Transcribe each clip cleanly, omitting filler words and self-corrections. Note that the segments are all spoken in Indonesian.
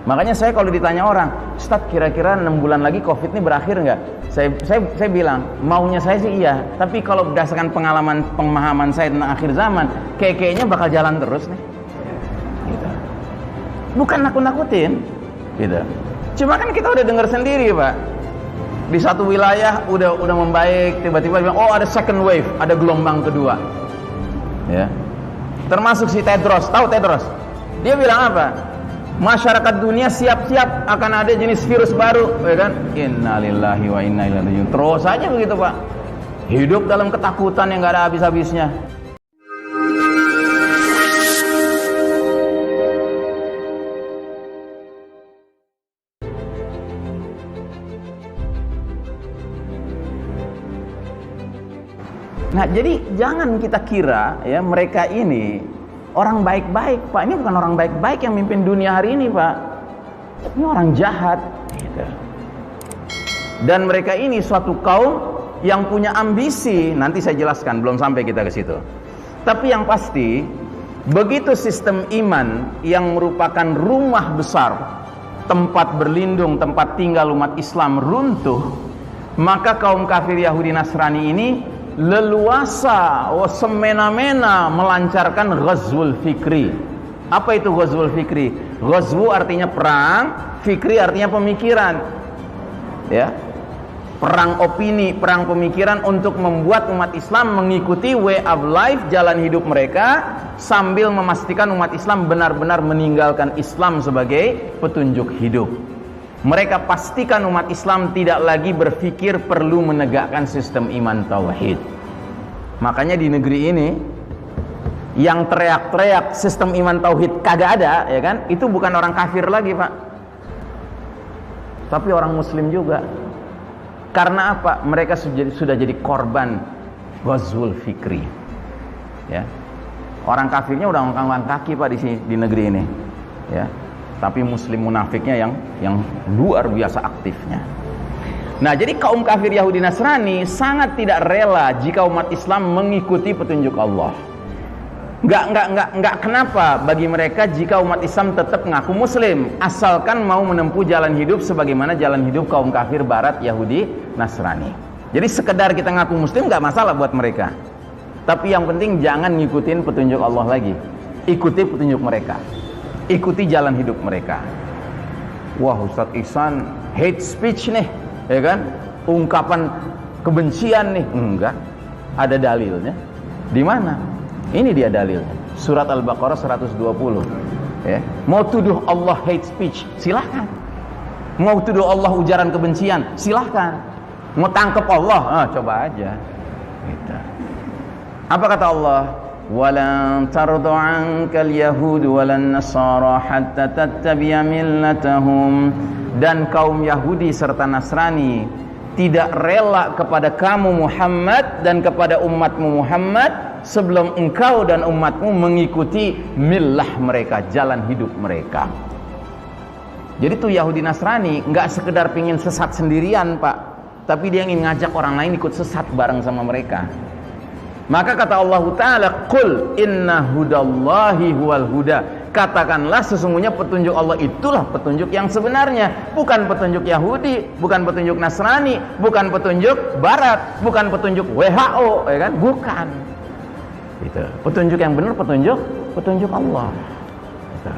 Makanya saya kalau ditanya orang, Ustaz kira-kira 6 bulan lagi COVID ini berakhir nggak? Saya bilang, maunya saya sih iya. Tapi kalau berdasarkan pemahaman saya tentang akhir zaman, kayaknya bakal jalan terus nih. Gitu. Bukan nakut-nakutin. Gitu. Cuma kan kita udah dengar sendiri Pak. Di satu wilayah udah membaik, tiba-tiba bilang, oh ada second wave, ada gelombang kedua. Ya. Termasuk si Tedros, tahu Tedros? Dia bilang apa? Masyarakat dunia siap-siap akan ada jenis virus baru, ya kan? Innalillahi wa inna ilaihi raji'un. Terus aja begitu Pak. Hidup dalam ketakutan yang gak ada habis-habisnya. Nah, jadi jangan kita kira ya mereka ini orang baik-baik, Pak. Ini bukan orang baik-baik yang mimpin dunia hari ini, Pak. Ini orang jahat. Gitu. Dan mereka ini suatu kaum yang punya ambisi. Nanti saya jelaskan, belum sampai kita ke situ. Tapi yang pasti, begitu sistem iman yang merupakan rumah besar, tempat berlindung, tempat tinggal umat Islam runtuh, maka kaum kafir Yahudi Nasrani ini leluasa, semena-mena melancarkan ghazwul fikri. Apa itu ghazwul fikri? Ghazwu artinya perang, fikri artinya pemikiran. Ya. Perang opini, perang pemikiran untuk membuat umat Islam mengikuti way of life, jalan hidup mereka, sambil memastikan umat Islam benar-benar meninggalkan Islam sebagai petunjuk hidup. Mereka pastikan umat Islam tidak lagi berpikir perlu menegakkan sistem iman tauhid. Makanya di negeri ini yang teriak-teriak sistem iman tauhid kagak ada, ya kan? Itu bukan orang kafir lagi, Pak. Tapi orang muslim juga. Karena apa? Mereka sudah jadi korban ghazwul fikri. Ya. Orang kafirnya udah ngangkat kaki, Pak, di negeri ini. Ya. Tapi muslim munafiknya yang luar biasa aktifnya. Nah, jadi kaum kafir Yahudi Nasrani sangat tidak rela jika umat Islam mengikuti petunjuk Allah. Enggak kenapa bagi mereka jika umat Islam tetap mengaku muslim, asalkan mau menempuh jalan hidup sebagaimana jalan hidup kaum kafir barat Yahudi Nasrani. Jadi sekedar kita ngaku muslim enggak masalah buat mereka. Tapi yang penting jangan ngikutin petunjuk Allah lagi. Ikuti petunjuk mereka. Ikuti jalan hidup mereka. Wah, Ustadz Ihsan hate speech nih, ya kan? Ungkapan kebencian nih. Enggak. Ada dalilnya. Di mana? Ini dia dalilnya. Surat Al-Baqarah 120. Ya. Mau tuduh Allah hate speech, silahkan. Mau tuduh Allah ujaran kebencian, silahkan. Mau tangkap Allah, coba aja. Gitu. Apa kata Allah? وَلَنْ تَرْضَ عَنْكَ الْيَهُودُ وَلَا النَّصَارَى حَتَّى تَتَّبِعَ مِلَّتَهُمْ. Dan kaum Yahudi serta Nasrani tidak rela kepada kamu Muhammad dan kepada umatmu Muhammad sebelum engkau dan umatmu mengikuti millah mereka, jalan hidup mereka. Jadi tuh Yahudi Nasrani nggak sekedar pingin sesat sendirian, Pak, tapi dia ingin ngajak orang lain ikut sesat bareng sama mereka. Maka kata Allah Ta'ala, Qul inna hudallahi huwal huda. Katakanlah sesungguhnya petunjuk Allah itulah petunjuk yang sebenarnya. Bukan petunjuk Yahudi, bukan petunjuk Nasrani, bukan petunjuk Barat, bukan petunjuk WHO, ya kan? Bukan. Gitu. Petunjuk yang benar petunjuk Allah. Gitu.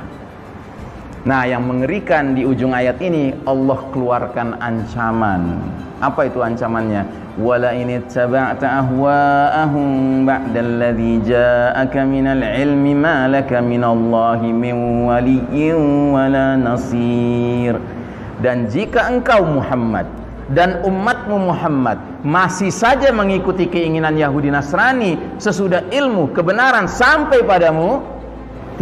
Nah, yang mengerikan di ujung ayat ini Allah keluarkan ancaman. Apa itu ancamannya? Wala in ittaba'ta ahwa'ahum ba'dalladzi ja'aka minal ilmi ma laka minallahi min waliyyin wala nasir. Dan jika engkau Muhammad dan umatmu Muhammad masih saja mengikuti keinginan Yahudi Nasrani sesudah ilmu kebenaran sampai padamu,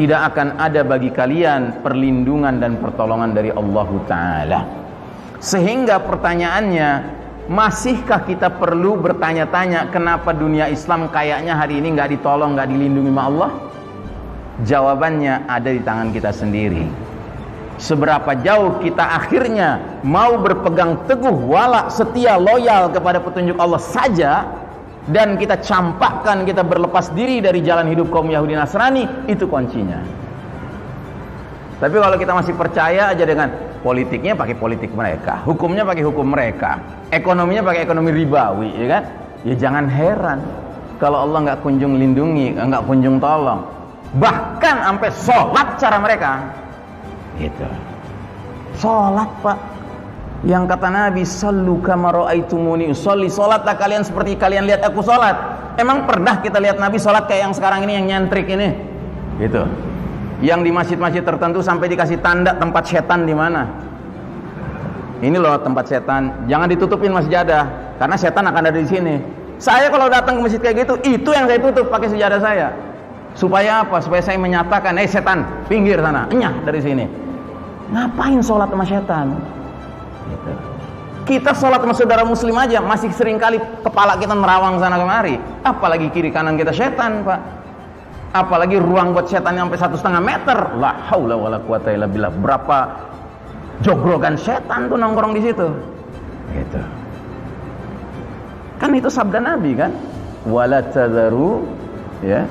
tidak akan ada bagi kalian perlindungan dan pertolongan dari Allah Ta'ala. Sehingga pertanyaannya, masihkah kita perlu bertanya-tanya kenapa dunia Islam kayaknya hari ini nggak ditolong, nggak dilindungi sama Allah? Jawabannya ada di tangan kita sendiri. Seberapa jauh kita akhirnya mau berpegang teguh, wala, setia, loyal kepada petunjuk Allah saja, dan kita campakkan, kita berlepas diri dari jalan hidup kaum Yahudi Nasrani, itu kuncinya. Tapi kalau kita masih percaya aja dengan politiknya pakai politik mereka, hukumnya pakai hukum mereka, ekonominya pakai ekonomi ribawi, ya kan? Ya jangan heran kalau Allah nggak kunjung lindungi, nggak kunjung tolong. Bahkan sampai sholat cara mereka, gitu. Sholat, Pak. Yang kata Nabi, sallu kama ra'aitumuni usolli, sholatlah kalian seperti kalian lihat aku sholat. Emang pernah kita lihat Nabi sholat kayak yang sekarang ini, yang nyentrik ini, gitu? Yang di masjid-masjid tertentu sampai dikasih tanda tempat setan di mana. Ini loh tempat setan, jangan ditutupin masjadah karena setan akan ada di sini. Saya kalau datang ke masjid kayak gitu, itu yang saya tutup pakai sejadah saya. Supaya apa? Supaya saya menyatakan, setan, pinggir sana, enyah dari sini. Ngapain sholat sama setan? Gitu. Kita sholat sama saudara muslim aja masih sering kali kepala kita merawang sana kemari, apalagi kiri kanan kita setan, Pak. Apalagi ruang buat setan sampai 1,5 meter. La haula wala quwata illa billah. Berapa jogrogan setan tuh nongkrong di situ. Gitu. Kan itu sabda Nabi kan? Wala tadharu ya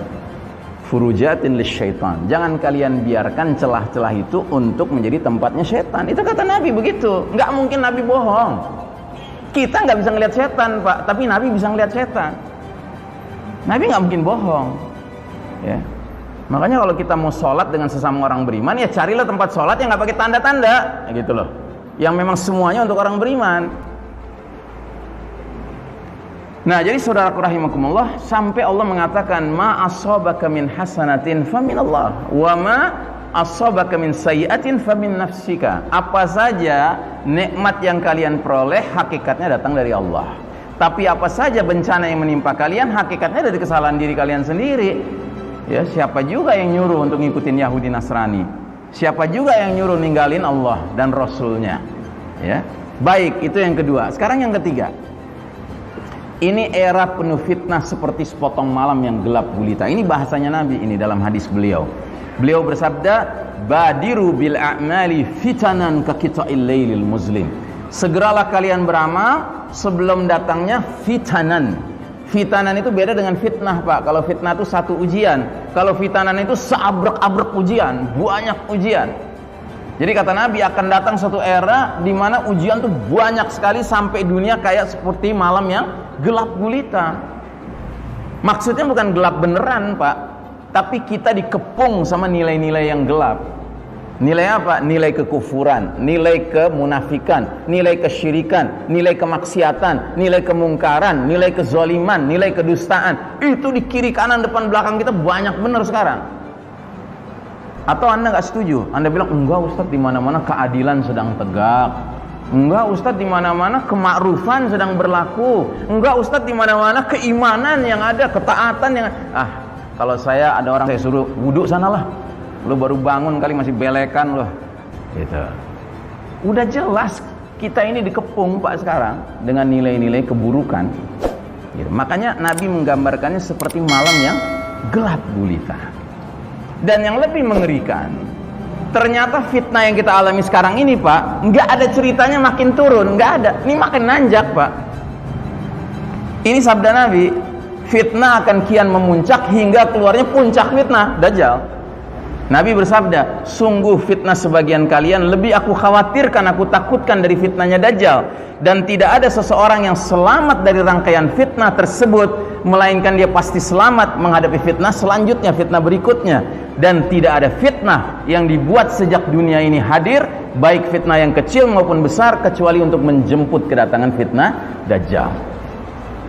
furujatin lisyaitan. Jangan kalian biarkan celah-celah itu untuk menjadi tempatnya setan. Itu kata Nabi begitu. Enggak mungkin Nabi bohong. Kita enggak bisa ngelihat setan, Pak, tapi Nabi bisa ngelihat setan. Nabi enggak mungkin bohong. Ya. Makanya kalau kita mau sholat dengan sesama orang beriman, ya carilah tempat sholat yang nggak pakai tanda-tanda, gitu loh. Yang memang semuanya untuk orang beriman. Nah, jadi saudaraku rahimakumullah, sampai Allah mengatakan ma asabaka min hasanatin faminallah wa ma asabaka min sayyi'atin famin nafsika. Apa saja nikmat yang kalian peroleh hakikatnya datang dari Allah. Tapi apa saja bencana yang menimpa kalian hakikatnya dari kesalahan diri kalian sendiri. Ya, siapa juga yang nyuruh untuk ngikutin Yahudi Nasrani? Siapa juga yang nyuruh ninggalin Allah dan Rasulnya? Ya, baik, itu yang kedua. Sekarang yang ketiga. Ini era penuh fitnah seperti sepotong malam yang gelap gulita. Ini bahasanya Nabi ini dalam hadis beliau. Beliau bersabda, "Badiru bil a'mali fitanan ka qita'il lailil muslim." Segeralah kalian beramal sebelum datangnya fitanan. Fitanan itu beda dengan fitnah, Pak. Kalau fitnah itu satu ujian, kalau fitanan itu seabrek-abrek ujian, banyak ujian. Jadi kata Nabi akan datang satu era di mana ujian tuh banyak sekali sampai dunia kayak seperti malam yang gelap gulita. Maksudnya bukan gelap beneran, Pak, tapi kita dikepung sama nilai-nilai yang gelap. Nilai apa? Nilai kekufuran, nilai kemunafikan, nilai kesyirikan, nilai kemaksiatan, nilai kemungkaran, nilai kezaliman, nilai kedustaan. Itu di kiri kanan depan belakang kita banyak benar sekarang. Atau Anda nggak setuju? Anda bilang, enggak Ustadz, di mana-mana keadilan sedang tegak. Enggak Ustadz, di mana-mana kemakrufan sedang berlaku. Enggak Ustadz, di mana-mana keimanan yang ada, ketaatan yang kalau saya ada orang saya suruh wudhu sanalah. Lu baru bangun kali masih belekan loh, gitu. Udah jelas kita ini dikepung, Pak, sekarang dengan nilai-nilai keburukan, gitu. Makanya Nabi menggambarkannya seperti malam yang gelap gulita. Dan yang lebih mengerikan, ternyata fitnah yang kita alami sekarang ini, Pak, nggak ada ceritanya makin turun, nggak ada. Ini makin nanjak, Pak. Ini sabda Nabi, fitnah akan kian memuncak hingga keluarnya puncak fitnah, Dajjal. Nabi bersabda, sungguh fitnah sebagian kalian lebih aku khawatirkan, aku takutkan dari fitnahnya Dajjal. Dan tidak ada seseorang yang selamat dari rangkaian fitnah tersebut, melainkan dia pasti selamat menghadapi fitnah selanjutnya, fitnah berikutnya. Dan tidak ada fitnah yang dibuat sejak dunia ini hadir, baik fitnah yang kecil maupun besar, kecuali untuk menjemput kedatangan fitnah Dajjal.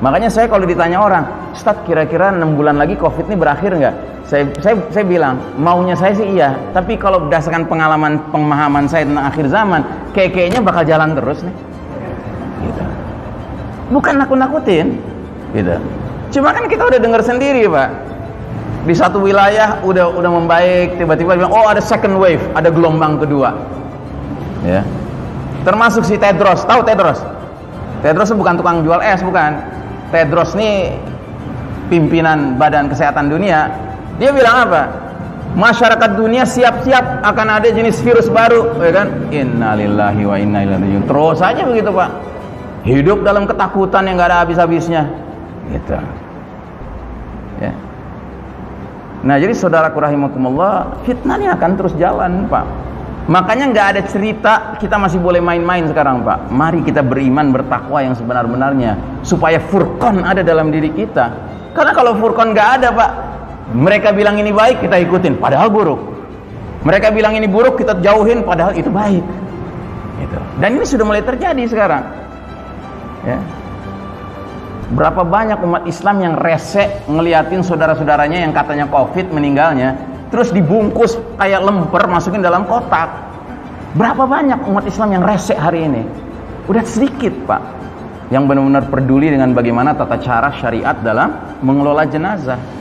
Makanya saya kalau ditanya orang, Ustadz, kira-kira 6 bulan lagi COVID ini berakhir nggak? Saya bilang, maunya saya sih iya, tapi kalau berdasarkan pemahaman saya tentang akhir zaman, kayaknya bakal jalan terus nih. Gitu. Bukan nakut-nakutin, gitu. Cuma kan kita udah dengar sendiri, Pak. Di satu wilayah udah membaik, tiba-tiba bilang, oh ada second wave, ada gelombang kedua. Ya. Termasuk si Tedros, tahu Tedros? Tedros bukan tukang jual es, bukan. Tedros ini pimpinan Badan Kesehatan Dunia. Dia bilang apa? Masyarakat dunia siap-siap akan ada jenis virus baru, ya kan? Innalillahi wa inna ilaihi raji'un. Terus aja begitu, Pak. Hidup dalam ketakutan yang nggak ada habis-habisnya, gitu. Ya. Nah, jadi saudaraku rahimakumullah, fitnah ini akan terus jalan, Pak. Makanya nggak ada cerita kita masih boleh main-main sekarang, Pak. Mari kita beriman, bertakwa yang sebenar-benarnya, supaya furqan ada dalam diri kita. Karena kalau furqan nggak ada, Pak, mereka bilang ini baik, kita ikutin, padahal buruk. Mereka bilang ini buruk, kita jauhin, padahal itu baik. Gitu. Dan ini sudah mulai terjadi sekarang. Ya. Berapa banyak umat Islam yang resek ngeliatin saudara-saudaranya yang katanya COVID meninggalnya, terus dibungkus kayak lemper masukin dalam kotak. Berapa banyak umat Islam yang resek hari ini? Udah sedikit, Pak, yang benar-benar peduli dengan bagaimana tata cara syariat dalam mengelola jenazah.